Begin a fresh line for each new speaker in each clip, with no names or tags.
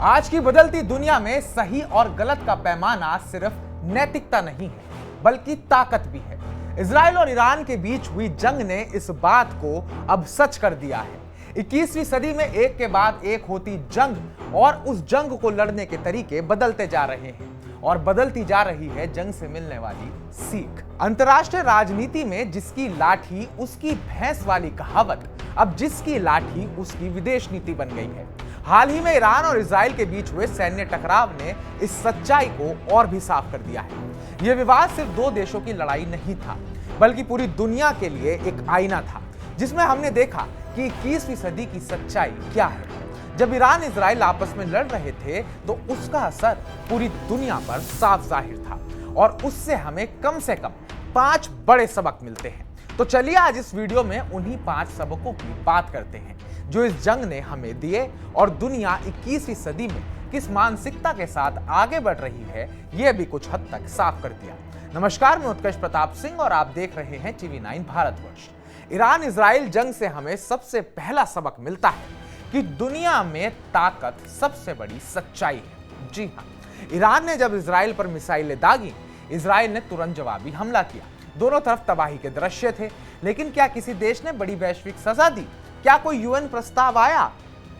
आज की बदलती दुनिया में सही और गलत का पैमाना सिर्फ नैतिकता नहीं है बल्कि ताकत भी है। इजराइल और ईरान के बीच हुई जंग ने इस बात को अब सच कर दिया है। 21वीं सदी में एक के बाद एक होती जंग और उस जंग को लड़ने के तरीके बदलते जा रहे हैं और बदलती जा रही है जंग से मिलने वाली सीख। अंतर्राष्ट्रीय राजनीति में जिसकी लाठी उसकी भैंस वाली कहावत अब जिसकी लाठी उसकी विदेश नीति बन गई है। हाल ही में ईरान और इजराइल के बीच हुए सैन्य टकराव ने इस सच्चाई को और भी साफ कर दिया है। यह विवाद सिर्फ दो देशों की लड़ाई नहीं था बल्कि पूरी दुनिया के लिए एक आईना था जिसमें हमने देखा कि 21वीं सदी की सच्चाई क्या है। जब ईरान इजराइल आपस में लड़ रहे थे तो उसका असर पूरी दुनिया पर साफ जाहिर था और उससे हमें कम से कम 5 बड़े सबक मिलते हैं। तो चलिए आज इस वीडियो में उन्हीं 5 सबकों की बात करते हैं जो इस जंग ने हमें दिए और दुनिया 21वीं सदी में किस मानसिकता के साथ आगे बढ़ रही है यह भी कुछ हद तक साफ कर दिया। नमस्कार, मैं उत्कर्ष प्रताप सिंह और आप देख रहे हैं TV9 भारतवर्ष। ईरान इजराइल जंग से हमें सबसे पहला सबक मिलता है कि दुनिया में ताकत सबसे बड़ी सच्चाई है। जी हाँ, ईरान ने जब इजराइल पर मिसाइलें दागी, इजराइल ने तुरंत जवाबी हमला किया। दोनों तरफ तबाही के दृश्य थे, लेकिन क्या किसी देश ने बड़ी वैश्विक सजा दी? क्या कोई यूएन प्रस्ताव आया?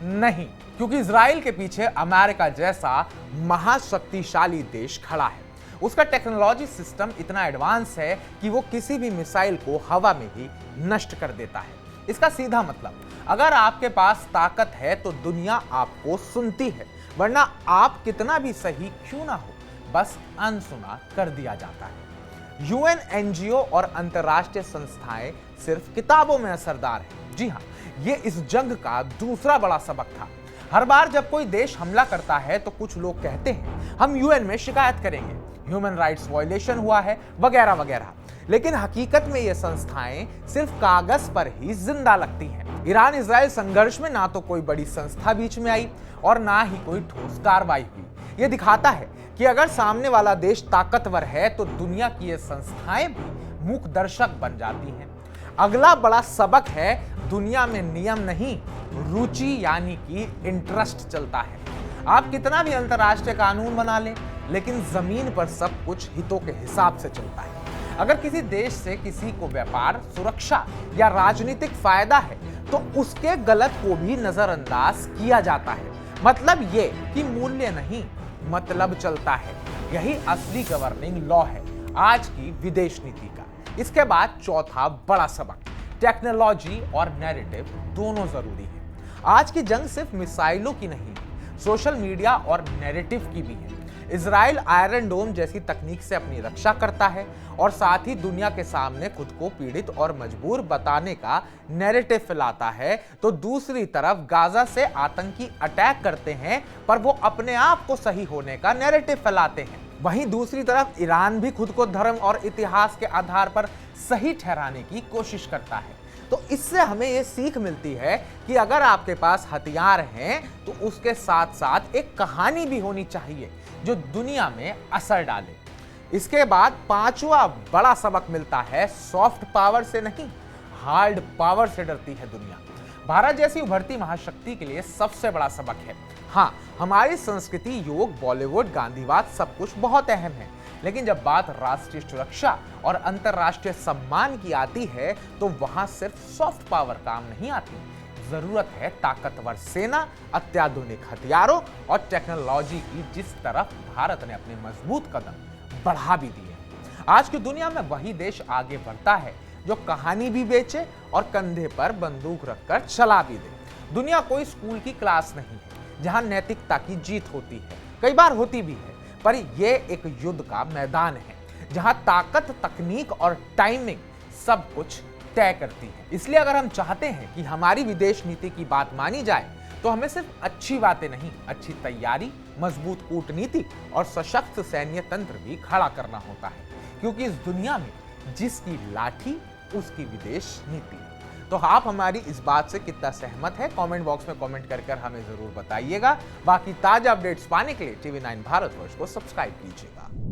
नहीं, क्योंकि इजराइल के पीछे अमेरिका जैसा महाशक्तिशाली देश खड़ा है। उसका टेक्नोलॉजी सिस्टम इतना एडवांस है कि वो किसी भी मिसाइल को हवा में ही नष्ट कर देता है। इसका सीधा मतलब, अगर आपके पास ताकत है तो दुनिया आपको सुनती है, वरना आप कितना भी सही क्यों ना हो बस अनसुना कर दिया जाता है। यूएन, एनजीओ और अंतर्राष्ट्रीय संस्थाएं सिर्फ किताबों में असरदार हैं। जी हाँ, ये इस जंग का दूसरा बड़ा सबक था। हर बार जब कोई देश हमला करता है तो कुछ लोग कहते हैं हम यूएन में शिकायत करेंगे, ह्यूमन राइट्स वायलेशन हुआ है वगैरह वगैरह, लेकिन हकीकत में ये संस्थाएं सिर्फ कागज पर ही जिंदा लगती हैं। ईरान इजराइल संघर्ष में ना तो कोई बड़ी संस्था बीच में आई और ना ही कोई ठोस कार्रवाई हुई। ये दिखाता है कि अगर सामने वाला देश ताकतवर है तो दुनिया की ये संस्थाएं भी मूक दर्शक बन जाती हैं। अगला बड़ा सबक है, दुनिया में नियम नहीं, रुचि यानी कि इंटरेस्ट चलता है। आप कितना भी अंतर्राष्ट्रीय कानून बना लें, लेकिन जमीन पर सब कुछ हितों के हिसाब से चलता है। अगर किसी देश से किसी को व्यापार, सुरक्षा या राजनीतिक फायदा है तो उसके गलत को भी नजरअंदाज किया जाता है। मतलब ये कि मूल्य नहीं, मतलब चलता है। यही असली गवर्निंग लॉ है आज की विदेश नीति का। इसके बाद चौथा बड़ा सबक, टेक्नोलॉजी और नैरेटिव दोनों जरूरी है। आज की जंग सिर्फ मिसाइलों की नहीं, सोशल मीडिया और नैरेटिव की भी है। इजराइल आयरन डोम जैसी तकनीक से अपनी रक्षा करता है और साथ ही दुनिया के सामने खुद को पीड़ित और मजबूर बताने का नैरेटिव फैलाता है, तो दूसरी तरफ गाजा से आतंकी अटैक करते हैं पर वो अपने आप को सही होने का नैरेटिव फैलाते हैं। वहीं दूसरी तरफ ईरान भी खुद को धर्म और इतिहास के आधार पर सही ठहराने की कोशिश करता है। तो इससे हमें यह सीख मिलती है कि अगर आपके पास हथियार हैं तो उसके साथ साथ एक कहानी भी होनी चाहिए जो दुनिया में असर डाले। इसके बाद पांचवा बड़ा सबक मिलता है, सॉफ्ट पावर से नहीं, हार्ड पावर से डरती है दुनिया। भारत जैसी उभरती महाशक्ति के लिए सबसे बड़ा सबक है, हाँ, हमारी संस्कृति, योग, बॉलीवुड, गांधीवाद सब कुछ बहुत अहम है, लेकिन जब बात राष्ट्रीय सुरक्षा और अंतर्राष्ट्रीय सम्मान की आती है तो वहां सिर्फ सॉफ्ट पावर काम नहीं आती। जरूरत है ताकतवर सेना, अत्याधुनिक हथियारों और टेक्नोलॉजी की, जिस तरफ भारत ने अपने मजबूत कदम बढ़ा भी दिए। आज की दुनिया में वही देश आगे बढ़ता है जो कहानी भी बेचे और कंधे पर बंदूक रखकर चला भी दे। दुनिया कोई स्कूल की क्लास नहीं है जहां नैतिकता की जीत होती है, कई बार होती भी है, पर यह एक युद्ध का मैदान है जहां ताकत, तकनीक और टाइमिंग सब कुछ तय करती है। इसलिए अगर हम चाहते हैं कि हमारी विदेश नीति की बात मानी जाए तो हमें सिर्फ अच्छी बातें नहीं, अच्छी तैयारी, मजबूत कूटनीति और सशक्त सैन्य तंत्र भी खड़ा करना होता है, क्योंकि इस दुनिया में जिसकी लाठी उसकी विदेश नीति। तो आप हमारी इस बात से कितना सहमत है, कमेंट बॉक्स में कमेंट कर हमें जरूर बताइएगा। बाकी ताजा अपडेट्स पाने के लिए TV9 भारतवर्ष को सब्सक्राइब कीजिएगा।